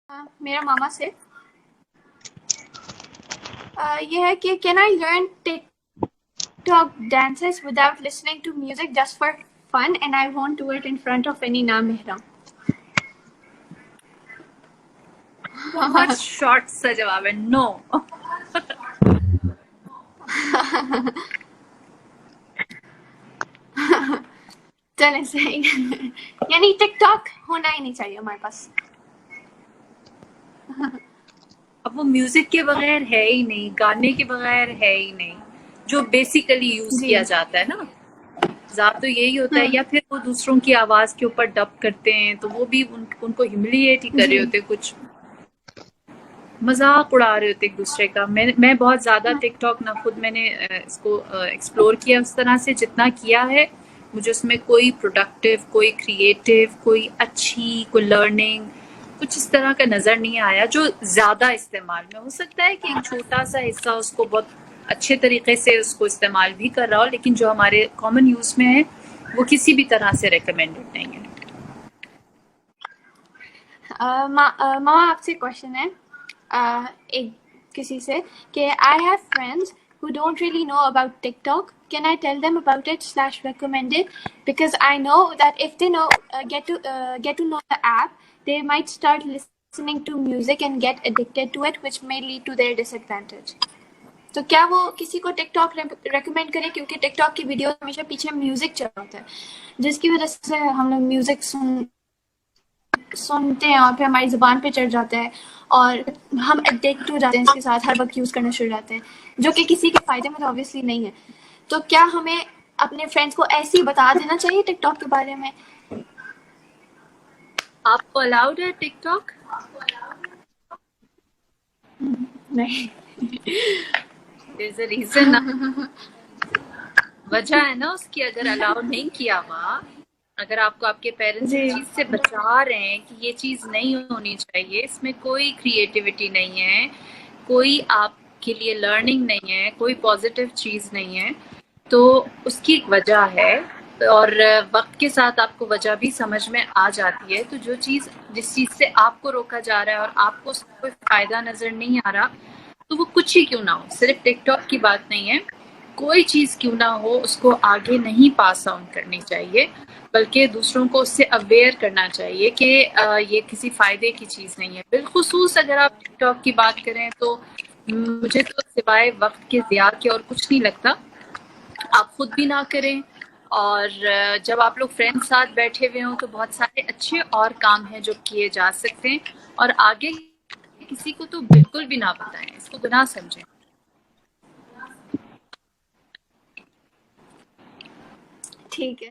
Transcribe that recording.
میرا ماما سے یہ ہے کہ can I learn TikTok dances without listening to music just for fun and I want to it in front of any نام محرم. بہت شارٹ سا جواب ہے، نو. چلیں صحیح یعنی ٹک ٹاک ہونا ہی نہیں چاہیے ہمارے پاس. اب وہ میوزک کے بغیر ہے ہی نہیں، گانے کے بغیر ہے ہی نہیں، جو بیسیکلی یوز جی کیا جاتا ہے نا. زیادہ تو یہی ہوتا ہے، یا پھر وہ دوسروں کی آواز کے اوپر ڈب کرتے ہیں تو وہ بھی ان کو ہیوملیٹ ہی کر رہے جی ہوتے، کچھ مذاق اڑا رہے ہوتے ایک دوسرے کا. میں بہت زیادہ ٹک ٹاک نہ خود میں نے اس کو ایکسپلور کیا اس طرح سے، جتنا کیا ہے مجھے اس میں کوئی پروڈکٹیو، کوئی کریٹیو، کوئی اچھی، کوئی لرننگ کچھ اس طرح کا نظر نہیں آیا جو زیادہ استعمال میں. ہو سکتا ہے کہ ایک چھوٹا سا حصہ اس کو بہت اچھے طریقے سے اس کو استعمال بھی کر رہا ہو، لیکن جو ہمارے کامن یوز میں ہے وہ کسی بھی طرح سے ریکمینڈڈ نہیں ہے. ماما آپ سے کوشچن ہے ایک کسی سے کہ I have friends who don't really know about TikTok. Can I tell them about it / recommend it? Because I know that if they get to know the app, they might start listening to music and get addicted to it, which may lead to their disadvantage. تو کیا وہ کسی کو ٹک talk recommend کریں؟ کیونکہ ٹک talk کی video ہمیشہ پیچھے میوزک چل رہا ہوتا ہے، جس کی وجہ سے ہم لوگ میوزک سنتے ہیں اور پھر ہماری زبان پہ چڑھ جاتا ہے اور ہم ایڈکٹ ہو جاتے ہیں اس کے ساتھ، ہر وقت یوز کرنا شروع ہو جاتے ہیں، جو کہ کسی کے فائدے میں تو آبویسلی نہیں ہے. تو کیا ہمیں اپنے فرینڈس کو ایسے ہی بتا دینا چاہیے ٹک ٹاک کے بارے میں؟ آپ کو الاؤڈ ہے ٹک ٹاک؟ نہیں. There's a reason. وجہ ہے نا اس کی. اگر الاؤ نہیں کیا ہوا، اگر آپ کو آپ کے پیرنٹس جی اس چیز سے بچا رہے ہیں کہ یہ چیز نہیں ہونی چاہیے، اس میں کوئی کریٹیوٹی نہیں ہے، کوئی آپ کے لیے لرننگ نہیں ہے، کوئی پازیٹیو چیز نہیں ہے، تو اس کی ایک وجہ ہے. اور وقت کے ساتھ آپ کو وجہ بھی سمجھ میں آ جاتی ہے. تو جس چیز سے آپ کو روکا جا رہا ہے اور آپ کو اس کا کوئی فائدہ نظر نہیں آ رہا، تو وہ کچھ ہی کیوں نہ ہو، صرف ٹک ٹاک کی بات نہیں ہے، کوئی چیز کیوں نہ ہو اس کو آگے نہیں پاس آن کرنی چاہیے، بلکہ دوسروں کو اس سے اویئر کرنا چاہیے کہ یہ کسی فائدے کی چیز نہیں ہے. بالخصوص اگر آپ ٹک ٹاک کی بات کریں تو مجھے تو سوائے وقت کے ضیاع کے اور کچھ نہیں لگتا. آپ خود بھی نہ کریں، اور جب آپ لوگ فرینڈ ساتھ بیٹھے ہوئے ہوں تو بہت سارے اچھے اور کام ہیں جو کیے جا سکتے ہیں، اور آگے کسی کو تو بالکل بھی نہ بتائیں، اس کو گناہ سمجھیں. ٹھیک ہے.